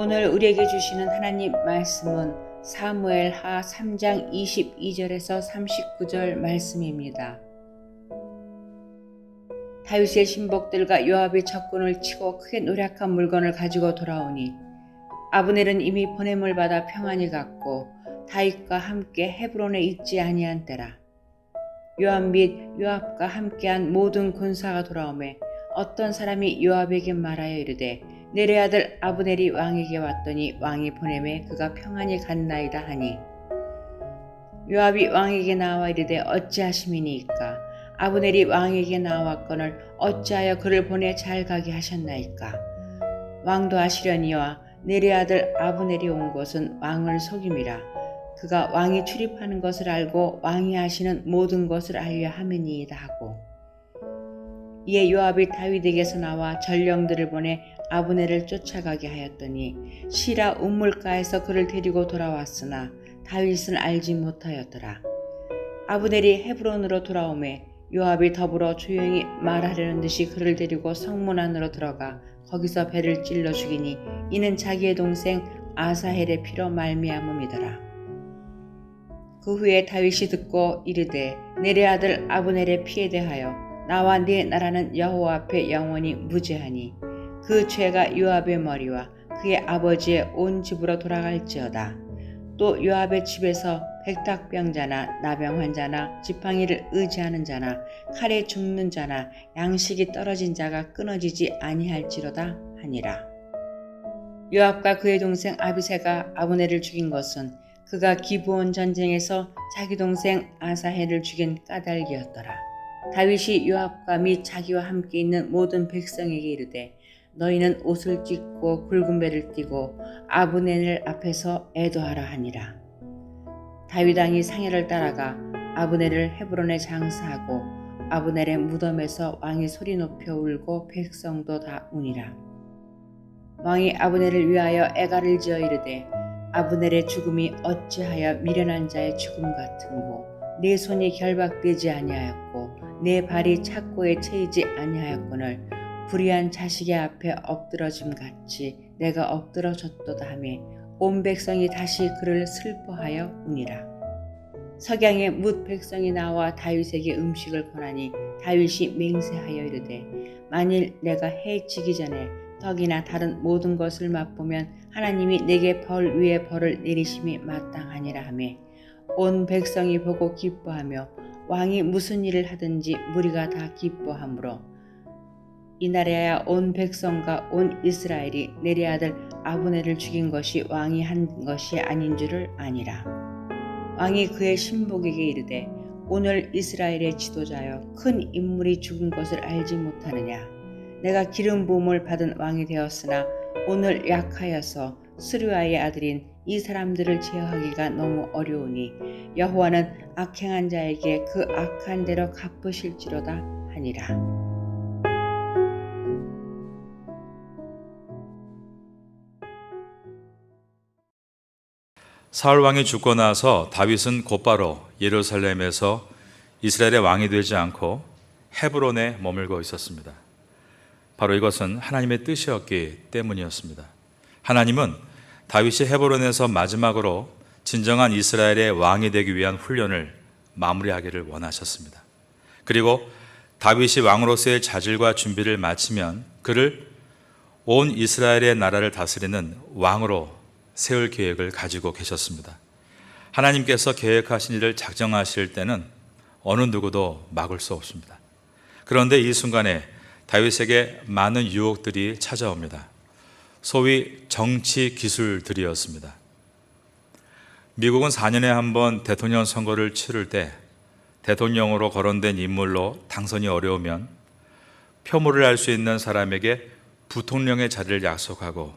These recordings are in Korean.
오늘 우리에게 주시는 하나님 말씀은 사무엘하 3장 22절에서 39절 말씀입니다. 다윗의 신복들과 요압이 적군을 치고 크게 노력한 물건을 가지고 돌아오니 아브넬은 이미 보냄을 받아 평안히 갔고 다윗과 함께 헤브론에 있지 아니한 때라. 요압 및 요압과 함께한 모든 군사가 돌아오매 어떤 사람이 요압에게 말하여 이르되 내레 아들 아브넬이 왕에게 왔더니 왕이 보내매 그가 평안히 갔나이다 하니 요압이 왕에게 나와 이르되 어찌하심이니이까 아브넬이 왕에게 나왔거늘 어찌하여 그를 보내 잘 가게 하셨나이까. 왕도 아시려니와 내레 아들 아브넬이 온 것은 왕을 속임이라. 그가 왕이 출입하는 것을 알고 왕이 하시는 모든 것을 알려 함이니이다 하고, 이에 요압이 다윗에게서 나와 전령들을 보내 아브넬을 쫓아가게 하였더니 시라 운물가에서 그를 데리고 돌아왔으나 다윗은 알지 못하였더라. 아브넬이 헤브론으로 돌아오매 요압이 더불어 조용히 말하려는 듯이 그를 데리고 성문 안으로 들어가 거기서 배를 찔러 죽이니 이는 자기의 동생 아사헬의 피로 말미암음이더라. 그 후에 다윗이 듣고 이르되 내레 아들 아브넬의 피에 대하여 나와 네 나라는 여호와 앞에 영원히 무죄하니 그 죄가 요압의 머리와 그의 아버지의 온 집으로 돌아갈지어다. 또 요압의 집에서 백탁병자나 나병 환자나 지팡이를 의지하는 자나 칼에 죽는 자나 양식이 떨어진 자가 끊어지지 아니할지로다 하니라. 요압과 그의 동생 아비새가 아브넬을 죽인 것은 그가 기브온 전쟁에서 자기 동생 아사헬을 죽인 까닭이었더라. 다윗이 요압과 및 자기와 함께 있는 모든 백성에게 이르되 너희는 옷을 찢고 굵은 배를 띠고 아브넬 앞에서 애도하라 하니라. 다윗 왕이 상해를 따라가 아브넬을 헤브론에 장사하고 아브넬의 무덤에서 왕이 소리 높여 울고 백성도 다 우니라. 왕이 아브넬을 위하여 애가를 지어 이르되 아브넬의 죽음이 어찌하여 미련한 자의 죽음 같은고 내 손이 결박되지 아니하였고 내 발이 착고에 채이지 아니하였거늘 불의한 자식의 앞에 엎드러짐 같이 내가 엎드러졌도다 하며 온 백성이 다시 그를 슬퍼하여 우니라. 석양에 뭇 백성이 나와 다윗에게 음식을 권하니 다윗이 맹세하여 이르되 만일 내가 해 지기 전에 떡이나 다른 모든 것을 맛보면 하나님이 내게 벌 위에 벌을 내리심이 마땅하니라 하며 온 백성이 보고 기뻐하며 왕이 무슨 일을 하든지 무리가 다 기뻐하므로 이날에야 온 백성과 온 이스라엘이 내레 아들 아브넬을 죽인 것이 왕이 한 것이 아닌 줄을 아니라. 왕이 그의 신복에게 이르되 오늘 이스라엘의 지도자여 큰 인물이 죽은 것을 알지 못하느냐. 내가 기름 부음을 받은 왕이 되었으나 오늘 약하여서 스루야의 아들인 이 사람들을 제어하기가 너무 어려우니 여호와는 악행한 자에게 그 악한 대로 갚으실지로다 하니라. 사울 왕이 죽고 나서 다윗은 곧바로 예루살렘에서 이스라엘의 왕이 되지 않고 헤브론에 머물고 있었습니다. 바로 이것은 하나님의 뜻이었기 때문이었습니다. 하나님은 다윗이 헤브론에서 마지막으로 진정한 이스라엘의 왕이 되기 위한 훈련을 마무리하기를 원하셨습니다. 그리고 다윗이 왕으로서의 자질과 준비를 마치면 그를 온 이스라엘의 나라를 다스리는 왕으로 세울 계획을 가지고 계셨습니다. 하나님께서 계획하신 일을 작정하실 때는 어느 누구도 막을 수 없습니다. 그런데 이 순간에 다윗에게 많은 유혹들이 찾아옵니다. 소위 정치 기술들이었습니다. 미국은 4년에 한 번 대통령 선거를 치를 때 대통령으로 거론된 인물로 당선이 어려우면 표모를 할 수 있는 사람에게 부통령의 자리를 약속하고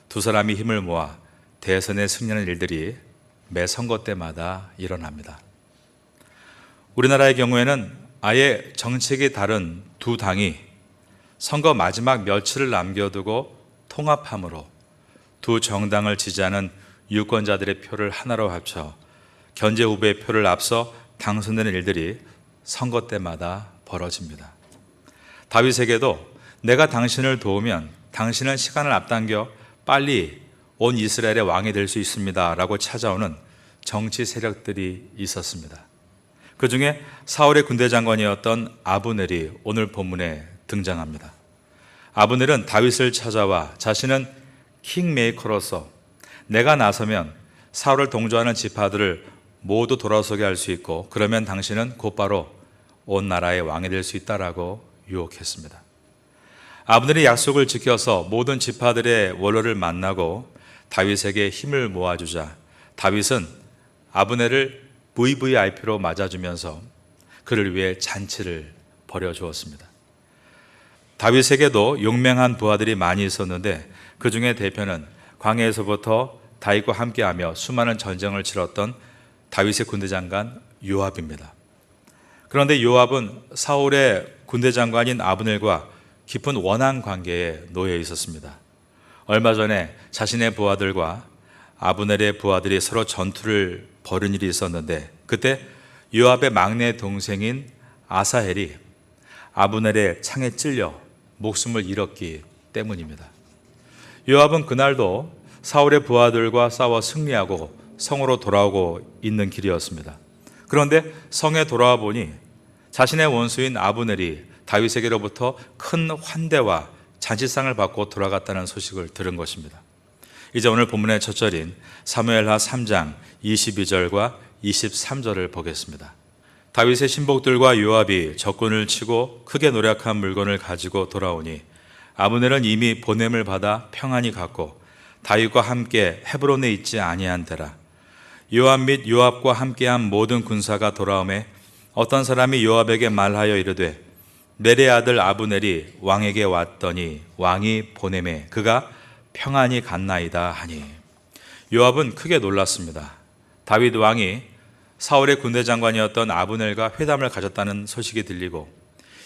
두 사람이 힘을 모아 대선에 승리하는 일들이 매 선거 때마다 일어납니다. 우리나라의 경우에는 아예 정책이 다른 두 당이 선거 마지막 며칠을 남겨두고 통합함으로 두 정당을 지지하는 유권자들의 표를 하나로 합쳐 견제 후보의 표를 앞서 당선되는 일들이 선거 때마다 벌어집니다. 다윗에게도 내가 당신을 도우면 당신은 시간을 앞당겨 빨리 온 이스라엘의 왕이 될 수 있습니다 라고 찾아오는 정치 세력들이 있었습니다. 그 중에 사울의 군대 장관이었던 아브넬이 오늘 본문에 등장합니다. 아브넬은 다윗을 찾아와 자신은 킹메이커로서 내가 나서면 사울을 동조하는 지파들을 모두 돌아서게 할 수 있고 그러면 당신은 곧바로 온 나라의 왕이 될 수 있다라고 유혹했습니다. 아브넬이 약속을 지켜서 모든 지파들의 원로를 만나고 다윗에게 힘을 모아주자 다윗은 아브넬을 VVIP로 맞아주면서 그를 위해 잔치를 벌여주었습니다. 다윗에게도 용맹한 부하들이 많이 있었는데 그 중에 대표는 광야에서부터 다윗과 함께하며 수많은 전쟁을 치렀던 다윗의 군대 장관 요압입니다. 그런데 요압은 사울의 군대 장관인 아브넬과 깊은 원한 관계에 놓여 있었습니다. 얼마 전에 자신의 부하들과 아브넬의 부하들이 서로 전투를 벌인 일이 있었는데 그때 요압의 막내 동생인 아사헬이 아브넬의 창에 찔려 목숨을 잃었기 때문입니다. 요압은 그날도 사울의 부하들과 싸워 승리하고 성으로 돌아오고 있는 길이었습니다. 그런데 성에 돌아와 보니 자신의 원수인 아브넬이 다윗에게로부터 큰 환대와 잔치상을 받고 돌아갔다는 소식을 들은 것입니다. 이제 오늘 본문의 첫 절인 사무엘하 3장 22절과 23절을 보겠습니다. 다윗의 신복들과 요압이 적군을 치고 크게 노력한 물건을 가지고 돌아오니 아브넬은 이미 보냄을 받아 평안히 갔고 다윗과 함께 헤브론에 있지 아니한 데라. 요압 및 요압과 함께한 모든 군사가 돌아오매 어떤 사람이 요압에게 말하여 이르되 넬의 아들 아브넬이 왕에게 왔더니 왕이 보내매 그가 평안히 갔나이다 하니 요압은 크게 놀랐습니다. 다윗 왕이 사울의 군대 장관이었던 아브넬과 회담을 가졌다는 소식이 들리고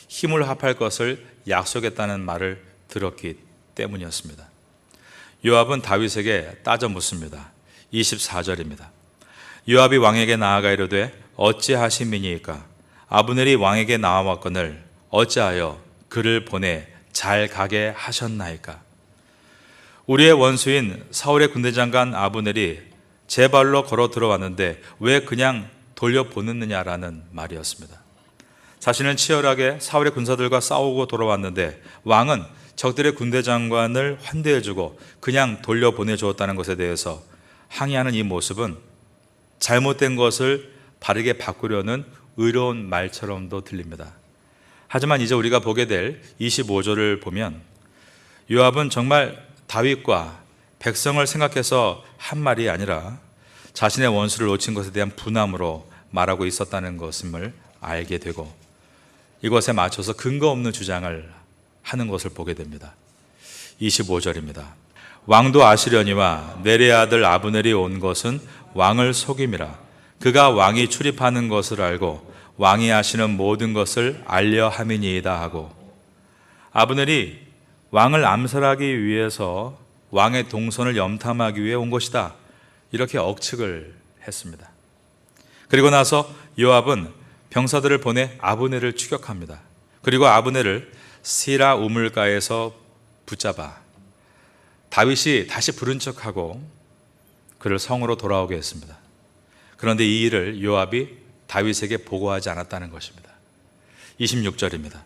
힘을 합할 것을 약속했다는 말을 들었기 때문이었습니다. 요압은 다윗에게 따져 묻습니다. 24절입니다. 요압이 왕에게 나아가 이르되 어찌하심이니이까 아브넬이 왕에게 나와왔거늘 어찌하여 그를 보내 잘 가게 하셨나이까. 우리의 원수인 사울의 군대 장관 아브넬이 제 발로 걸어 들어왔는데 왜 그냥 돌려보냈느냐라는 말이었습니다. 자신은 치열하게 사울의 군사들과 싸우고 돌아왔는데 왕은 적들의 군대 장관을 환대해주고 그냥 돌려보내주었다는 것에 대해서 항의하는 이 모습은 잘못된 것을 바르게 바꾸려는 의로운 말처럼도 들립니다. 하지만 이제 우리가 보게 될 25절을 보면 요압은 정말 다윗과 백성을 생각해서 한 말이 아니라 자신의 원수를 놓친 것에 대한 분함으로 말하고 있었다는 것을 알게 되고 이것에 맞춰서 근거 없는 주장을 하는 것을 보게 됩니다. 25절입니다. 왕도 아시려니와 넬의 아들 아브넬이 온 것은 왕을 속임이라. 그가 왕이 출입하는 것을 알고 왕이 하시는 모든 것을 알려 함이니이다 하고 아브넬이 왕을 암살하기 위해서 왕의 동선을 염탐하기 위해 온 것이다. 이렇게 억측을 했습니다. 그리고 나서 요압은 병사들을 보내 아브넬을 추격합니다. 그리고 아브넬을 시라 우물가에서 붙잡아 다윗이 다시 부른 척하고 그를 성으로 돌아오게 했습니다. 그런데 이 일을 요압이 다윗에게 보고하지 않았다는 것입니다. 26절입니다.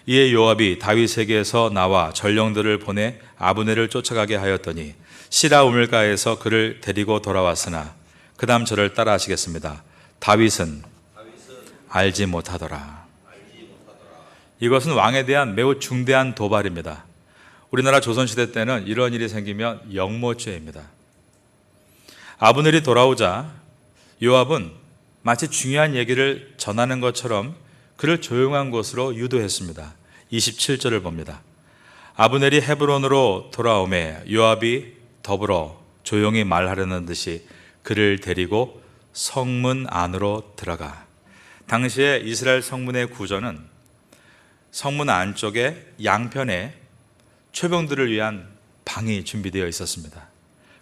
이에 요압이 다윗에게서 나와 전령들을 보내 아브넬을 쫓아가게 하였더니 시라 우물가에서 그를 데리고 돌아왔으나 그 다음 절을 따라 하시겠습니다. 다윗은 알지 못하더라. 이것은 왕에 대한 매우 중대한 도발입니다. 우리나라 조선시대 때는 이런 일이 생기면 영모죄입니다. 아브넬이 돌아오자 요압은 마치 중요한 얘기를 전하는 것처럼 그를 조용한 곳으로 유도했습니다. 27절을 봅니다. 아브넬이 헤브론으로 돌아오매 요압이 더불어 조용히 말하려는 듯이 그를 데리고 성문 안으로 들어가. 당시에 이스라엘 성문의 구조는 성문 안쪽에 양편에 최병들을 위한 방이 준비되어 있었습니다.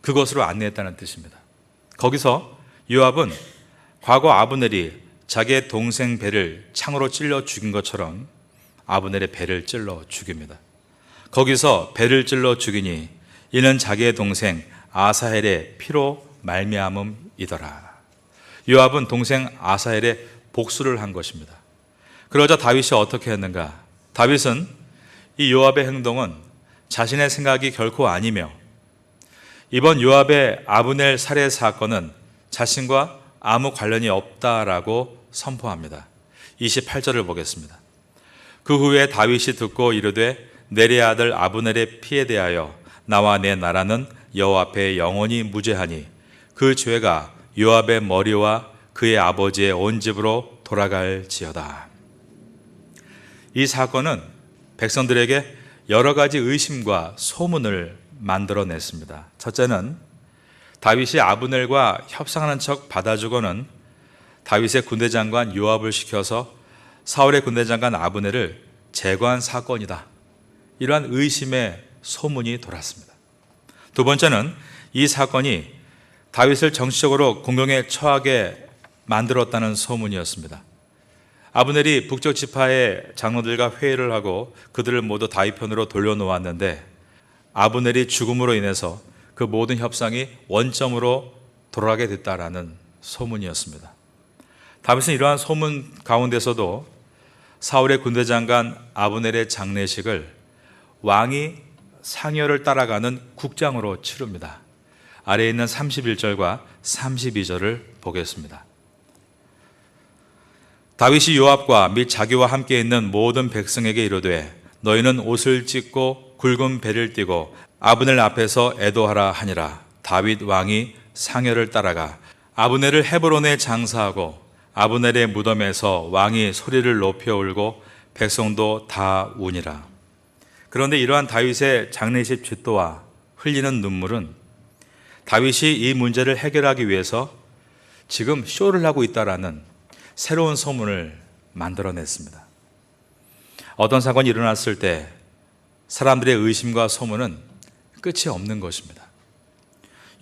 그것으로 안내했다는 뜻입니다. 거기서 요압은 과거 아브넬이 자기의 동생 배를 창으로 찔러 죽인 것처럼 아브넬의 배를 찔러 죽입니다. 거기서 배를 찔러 죽이니 이는 자기의 동생 아사헬의 피로 말미암음이더라. 요압은 동생 아사헬의 복수를 한 것입니다. 그러자 다윗이 어떻게 했는가? 다윗은 이 요압의 행동은 자신의 생각이 결코 아니며 이번 요압의 아브넬 살해 사건은 자신과 아무 관련이 없다라고 선포합니다. 28절을 보겠습니다. 그 후에 다윗이 듣고 이르되 내리의 아들 아브넬의 피에 대하여 나와 내 나라는 여호와 앞에 영원히 무죄하니 그 죄가 요압의 머리와 그의 아버지의 온 집으로 돌아갈지어다. 이 사건은 백성들에게 여러 가지 의심과 소문을 만들어냈습니다. 첫째는 다윗이 아브넬과 협상하는 척 받아주고는 다윗의 군대 장관 요압을 시켜서 사울의 군대 장관 아브넬을 제거한 사건이다. 이러한 의심의 소문이 돌았습니다. 두 번째는 이 사건이 다윗을 정치적으로 공경에 처하게 만들었다는 소문이었습니다. 아브넬이 북쪽 지파의 장로들과 회의를 하고 그들을 모두 다윗 편으로 돌려놓았는데 아브넬이 죽음으로 인해서 그 모든 협상이 원점으로 돌아가게 됐다라는 소문이었습니다. 다윗은 이러한 소문 가운데서도 사울의 군대 장관 아브넬의 장례식을 왕이 상여를 따라가는 국장으로 치릅니다. 아래에 있는 31절과 32절을 보겠습니다. 다윗이 요압과 및 자기와 함께 있는 모든 백성에게 이르되 너희는 옷을 찢고 굵은 배를 띠고 아브넬 앞에서 애도하라 하니라. 다윗 왕이 상여를 따라가 아브넬을 헤브론에 장사하고 아브넬의 무덤에서 왕이 소리를 높여 울고 백성도 다 우니라. 그런데 이러한 다윗의 장례식 집도와 흘리는 눈물은 다윗이 이 문제를 해결하기 위해서 지금 쇼를 하고 있다라는 새로운 소문을 만들어냈습니다. 어떤 사건이 일어났을 때 사람들의 의심과 소문은 끝이 없는 것입니다.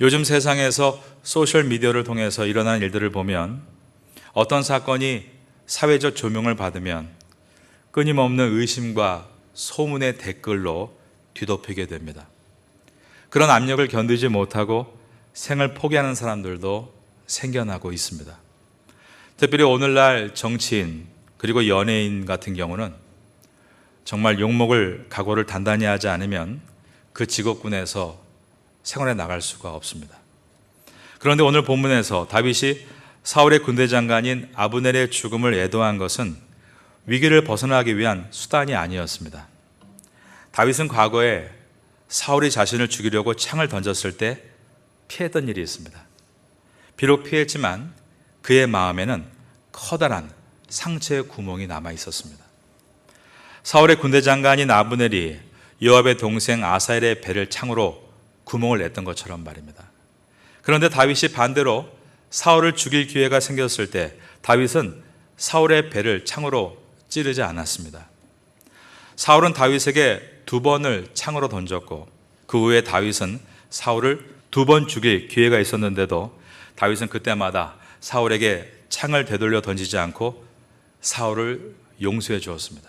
요즘 세상에서 소셜미디어를 통해서 일어나는 일들을 보면 어떤 사건이 사회적 조명을 받으면 끊임없는 의심과 소문의 댓글로 뒤덮이게 됩니다. 그런 압력을 견디지 못하고 생을 포기하는 사람들도 생겨나고 있습니다. 특별히 오늘날 정치인 그리고 연예인 같은 경우는 정말 욕먹을 각오를 단단히 하지 않으면 그 직업군에서 생활해 나갈 수가 없습니다. 그런데 오늘 본문에서 다윗이 사울의 군대 장관인 아브넬의 죽음을 애도한 것은 위기를 벗어나기 위한 수단이 아니었습니다. 다윗은 과거에 사울이 자신을 죽이려고 창을 던졌을 때 피했던 일이 있습니다. 비록 피했지만 그의 마음에는 커다란 상처의 구멍이 남아 있었습니다. 사울의 군대 장관인 아브넬이 요압의 동생 아사헬의 배를 창으로 구멍을 냈던 것처럼 말입니다. 그런데 다윗이 반대로 사울을 죽일 기회가 생겼을 때 다윗은 사울의 배를 창으로 찌르지 않았습니다. 사울은 다윗에게 2번을 창으로 던졌고 그 후에 다윗은 사울을 2번 죽일 기회가 있었는데도 다윗은 그때마다 사울에게 창을 되돌려 던지지 않고 사울을 용서해 주었습니다.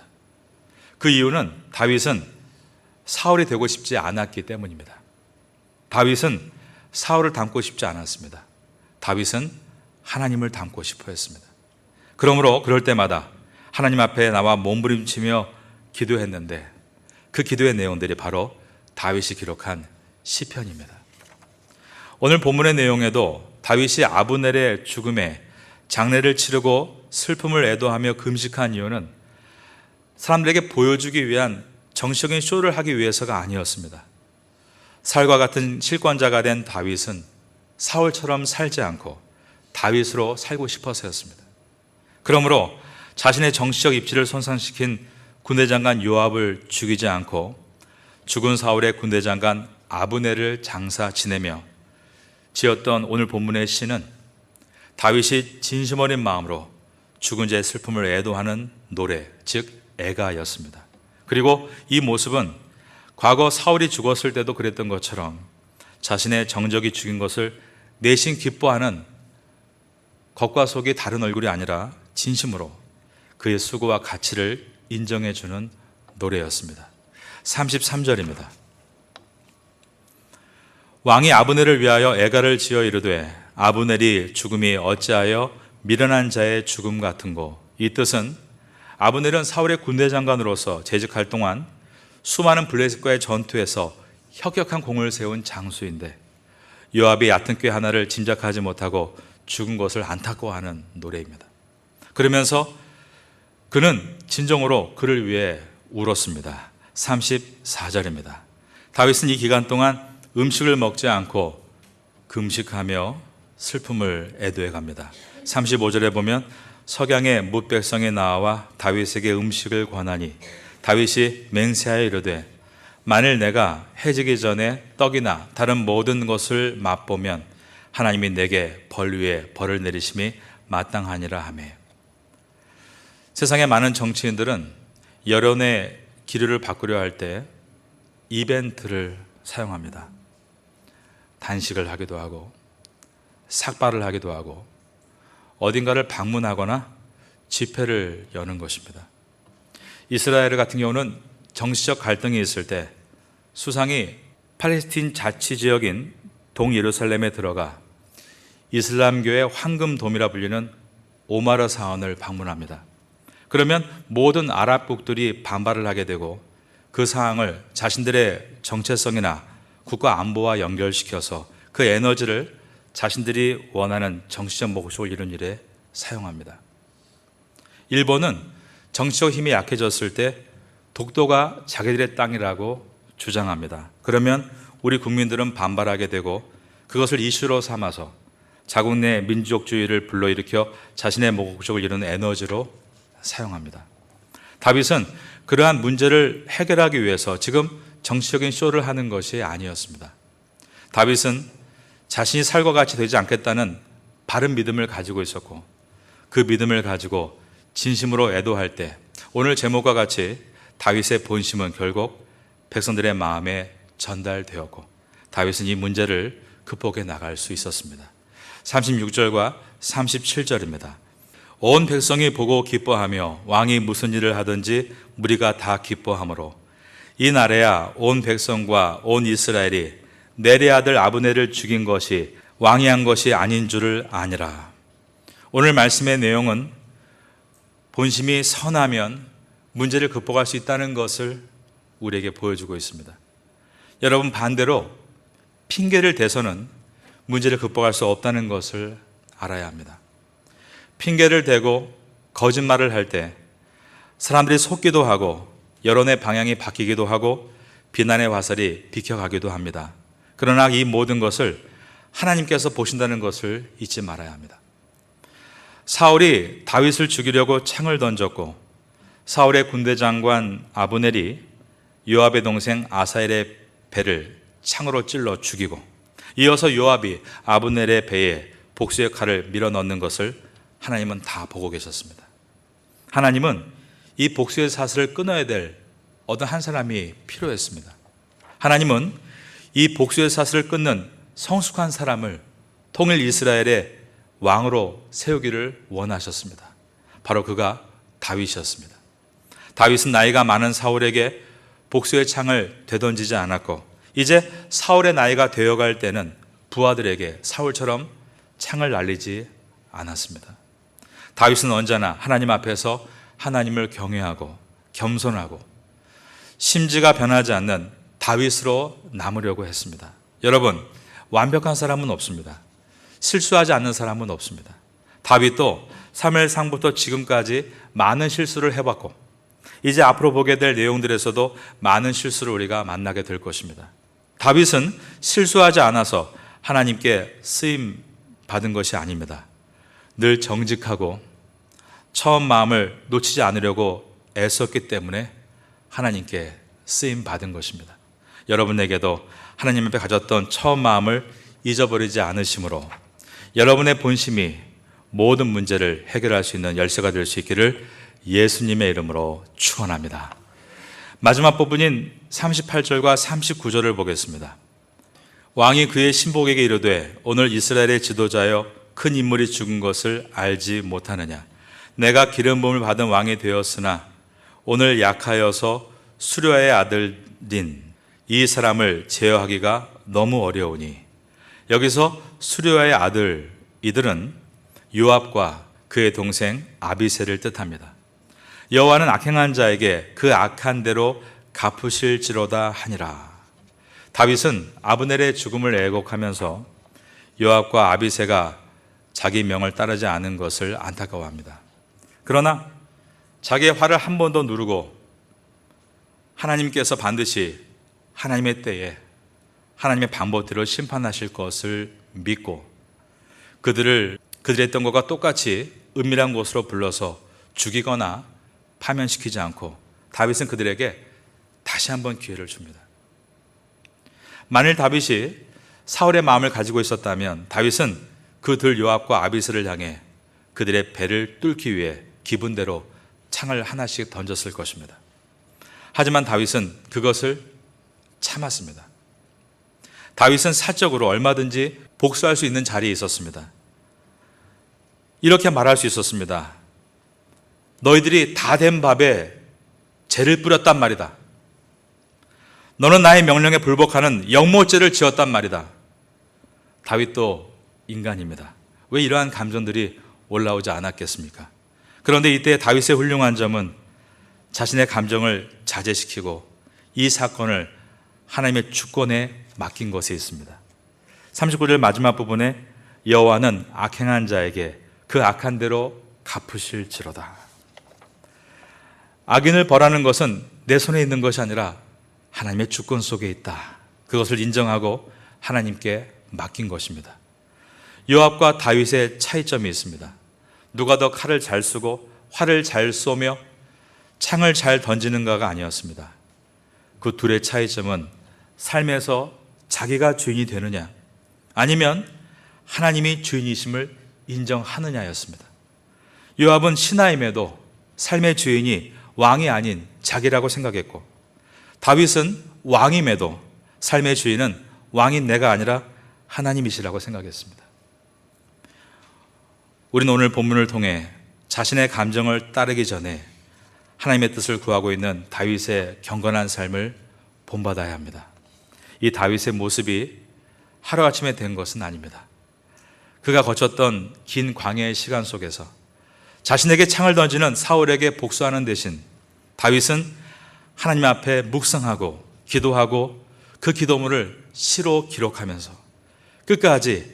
그 이유는 다윗은 사울이 되고 싶지 않았기 때문입니다. 다윗은 사울을 닮고 싶지 않았습니다. 다윗은 하나님을 닮고 싶어 했습니다. 그러므로 그럴 때마다 하나님 앞에 나와 몸부림치며 기도했는데 그 기도의 내용들이 바로 다윗이 기록한 시편입니다. 오늘 본문의 내용에도 다윗이 아브넬의 죽음에 장례를 치르고 슬픔을 애도하며 금식한 이유는 사람들에게 보여주기 위한 정치적인 쇼를 하기 위해서가 아니었습니다. 사울과 같은 실권자가 된 다윗은 사울처럼 살지 않고 다윗으로 살고 싶어서였습니다. 그러므로 자신의 정치적 입지를 손상시킨 군대 장관 요압을 죽이지 않고 죽은 사울의 군대 장관 아브넬을 장사 지내며 지었던 오늘 본문의 시는 다윗이 진심 어린 마음으로 죽은 자의 슬픔을 애도하는 노래, 즉 애가였습니다. 그리고 이 모습은 과거 사울이 죽었을 때도 그랬던 것처럼 자신의 정적이 죽인 것을 내심 기뻐하는 겉과 속이 다른 얼굴이 아니라 진심으로 그의 수고와 가치를 인정해 주는 노래였습니다. 33절입니다. 왕이 아브넬을 위하여 애가를 지어 이르되 아브넬이 죽음이 어찌하여 미련한 자의 죽음 같은고. 이 뜻은 아브넬은 사울의 군대 장관으로서 재직할 동안 수많은 블레셋과의 전투에서 혁혁한 공을 세운 장수인데 요압이 얕은 꾀 하나를 짐작하지 못하고 죽은 것을 안타까워하는 노래입니다. 그러면서 그는 진정으로 그를 위해 울었습니다. 34절입니다. 다윗은 이 기간 동안 음식을 먹지 않고 금식하며 슬픔을 애도해 갑니다. 35절에 보면 석양의 뭇 백성이 나와 다윗에게 음식을 권하니 다윗이 맹세하여 이르되 만일 내가 해지기 전에 떡이나 다른 모든 것을 맛보면 하나님이 내게 벌 위에 벌을 내리심이 마땅하니라 하며. 세상의 많은 정치인들은 여론의 기류를 바꾸려 할 때 이벤트를 사용합니다. 단식을 하기도 하고 삭발을 하기도 하고 어딘가를 방문하거나 집회를 여는 것입니다. 이스라엘 같은 경우는 정치적 갈등이 있을 때 수상이 팔레스틴 자치지역인 동예루살렘에 들어가 이슬람교의 황금돔이라 불리는 오마르 사원을 방문합니다. 그러면 모든 아랍국들이 반발을 하게 되고 그 사항을 자신들의 정체성이나 국가 안보와 연결시켜서 그 에너지를 자신들이 원하는 정치적 목적을 이룬 일에 사용합니다. 일본은 정치적 힘이 약해졌을 때 독도가 자기들의 땅이라고 주장합니다. 그러면 우리 국민들은 반발하게 되고 그것을 이슈로 삼아서 자국 내 민족주의를 불러일으켜 자신의 목적을 이루는 에너지로 사용합니다. 다윗은 그러한 문제를 해결하기 위해서 지금 정치적인 쇼를 하는 것이 아니었습니다. 다윗은 자신이 살과 같이 되지 않겠다는 바른 믿음을 가지고 있었고 그 믿음을 가지고 진심으로 애도할 때 오늘 제목과 같이 다윗의 본심은 결국 백성들의 마음에 전달되었고 다윗은 이 문제를 극복해 나갈 수 있었습니다. 36절과 37절입니다. 온 백성이 보고 기뻐하며 왕이 무슨 일을 하든지 무리가 다 기뻐하므로 이 날에야 온 백성과 온 이스라엘이 넬의 아들 아브넬을 죽인 것이 왕이 한 것이 아닌 줄을 아니라. 오늘 말씀의 내용은 본심이 선하면 문제를 극복할 수 있다는 것을 우리에게 보여주고 있습니다. 여러분, 반대로 핑계를 대서는 문제를 극복할 수 없다는 것을 알아야 합니다. 핑계를 대고 거짓말을 할 때 사람들이 속기도 하고 여론의 방향이 바뀌기도 하고 비난의 화살이 비켜가기도 합니다. 그러나 이 모든 것을 하나님께서 보신다는 것을 잊지 말아야 합니다. 사울이 다윗을 죽이려고 창을 던졌고 사울의 군대 장관 아브넬이 요압의 동생 아사엘의 배를 창으로 찔러 죽이고 이어서 요압이 아브넬의 배에 복수의 칼을 밀어 넣는 것을 하나님은 다 보고 계셨습니다. 하나님은 이 복수의 사슬을 끊어야 될 어떤 한 사람이 필요했습니다. 하나님은 이 복수의 사슬을 끊는 성숙한 사람을 통일 이스라엘의 왕으로 세우기를 원하셨습니다. 바로 그가 다윗이었습니다. 다윗은 나이가 많은 사울에게 복수의 창을 되던지지 않았고 이제 사울의 나이가 되어갈 때는 부하들에게 사울처럼 창을 날리지 않았습니다. 다윗은 언제나 하나님 앞에서 하나님을 경외하고 겸손하고 심지가 변하지 않는 다윗으로 남으려고 했습니다. 여러분, 완벽한 사람은 없습니다. 실수하지 않는 사람은 없습니다. 다윗도 사무엘상부터 지금까지 많은 실수를 해봤고 이제 앞으로 보게 될 내용들에서도 많은 실수를 우리가 만나게 될 것입니다. 다윗은 실수하지 않아서 하나님께 쓰임 받은 것이 아닙니다. 늘 정직하고 처음 마음을 놓치지 않으려고 애썼기 때문에 하나님께 쓰임 받은 것입니다. 여러분에게도 하나님 앞에 가졌던 처음 마음을 잊어버리지 않으심으로 여러분의 본심이 모든 문제를 해결할 수 있는 열쇠가 될 수 있기를 예수님의 이름으로 축원합니다. 마지막 부분인 38절과 39절을 보겠습니다. 왕이 그의 신복에게 이르되 오늘 이스라엘의 지도자여 큰 인물이 죽은 것을 알지 못하느냐. 내가 기름 부음을 받은 왕이 되었으나 오늘 약하여서 수료의 아들인 이 사람을 제어하기가 너무 어려우니. 여기서 수르야의 아들 이들은 요압과 그의 동생 아비새를 뜻합니다. 여호와는 악행한 자에게 그 악한 대로 갚으실지로다 하니라. 다윗은 아브넬의 죽음을 애곡하면서 요압과 아비새가 자기 명을 따르지 않은 것을 안타까워합니다. 그러나 자기의 화를 한 번 더 누르고 하나님께서 반드시 하나님의 때에 하나님의 방법대로 심판하실 것을 믿고 그들의 했던 것과 똑같이 은밀한 곳으로 불러서 죽이거나 파면시키지 않고 다윗은 그들에게 다시 한번 기회를 줍니다. 만일 다윗이 사울의 마음을 가지고 있었다면 다윗은 그들 요압과 아비새를 향해 그들의 배를 뚫기 위해 기분대로 창을 하나씩 던졌을 것입니다. 하지만 다윗은 그것을 참았습니다. 다윗은 사적으로 얼마든지 복수할 수 있는 자리에 있었습니다. 이렇게 말할 수 있었습니다. 너희들이 다 된 밥에 죄를 뿌렸단 말이다. 너는 나의 명령에 불복하는 영모죄를 지었단 말이다. 다윗도 인간입니다. 왜 이러한 감정들이 올라오지 않았겠습니까? 그런데 이때 다윗의 훌륭한 점은 자신의 감정을 자제시키고 이 사건을 하나님의 주권에 맡긴 것에 있습니다. 39절 마지막 부분에 여호와는 악행한 자에게 그 악한 대로 갚으실지로다. 악인을 벌하는 것은 내 손에 있는 것이 아니라 하나님의 주권 속에 있다. 그것을 인정하고 하나님께 맡긴 것입니다. 요압과 다윗의 차이점이 있습니다. 누가 더 칼을 잘 쓰고 활을 잘 쏘며 창을 잘 던지는가가 아니었습니다. 그 둘의 차이점은 삶에서 자기가 주인이 되느냐 아니면 하나님이 주인이심을 인정하느냐였습니다. 요압은 신하임에도 삶의 주인이 왕이 아닌 자기라고 생각했고 다윗은 왕임에도 삶의 주인은 왕인 내가 아니라 하나님이시라고 생각했습니다. 우리는 오늘 본문을 통해 자신의 감정을 따르기 전에 하나님의 뜻을 구하고 있는 다윗의 경건한 삶을 본받아야 합니다. 이 다윗의 모습이 하루아침에 된 것은 아닙니다. 그가 거쳤던 긴 광야의 시간 속에서 자신에게 창을 던지는 사울에게 복수하는 대신 다윗은 하나님 앞에 묵상하고 기도하고 그 기도문을 시로 기록하면서 끝까지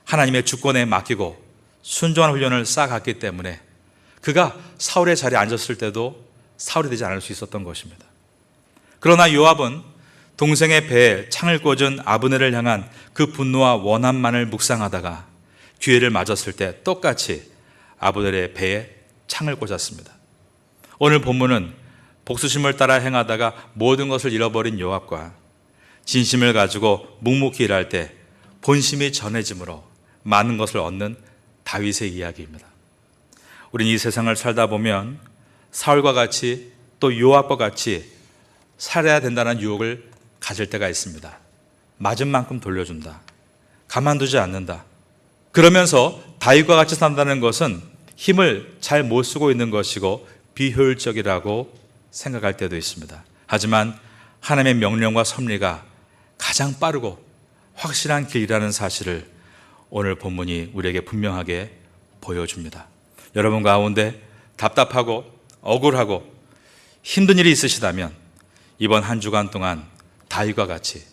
하나님의 주권에 맡기고 순종한 훈련을 쌓아갔기 때문에 그가 사울의 자리에 앉았을 때도 사울이 되지 않을 수 있었던 것입니다. 그러나 요압은 동생의 배에 창을 꽂은 아브넬을 향한 그 분노와 원함만을 묵상하다가 기회를 맞았을 때 똑같이 아브넬의 배에 창을 꽂았습니다. 오늘 본문은 복수심을 따라 행하다가 모든 것을 잃어버린 요압과 진심을 가지고 묵묵히 일할 때 본심이 전해짐으로 많은 것을 얻는 다윗의 이야기입니다. 우리는 이 세상을 살다 보면 사울과 같이 또 요압과 같이 살아야 된다는 유혹을 가질 때가 있습니다. 맞은 만큼 돌려준다. 가만두지 않는다. 그러면서 다윗과 같이 산다는 것은 힘을 잘 못 쓰고 있는 것이고 비효율적이라고 생각할 때도 있습니다. 하지만 하나님의 명령과 섭리가 가장 빠르고 확실한 길이라는 사실을 오늘 본문이 우리에게 분명하게 보여줍니다. 여러분 가운데 답답하고 억울하고 힘든 일이 있으시다면 이번 한 주간 동안 다윗과 같이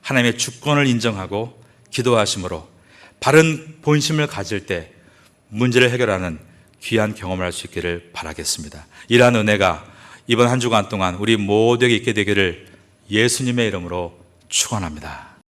하나님의 주권을 인정하고 기도하심으로 바른 본심을 가질 때 문제를 해결하는 귀한 경험을 할 수 있기를 바라겠습니다. 이러한 은혜가 이번 한 주간 동안 우리 모두에게 있게 되기를 예수님의 이름으로 축원합니다.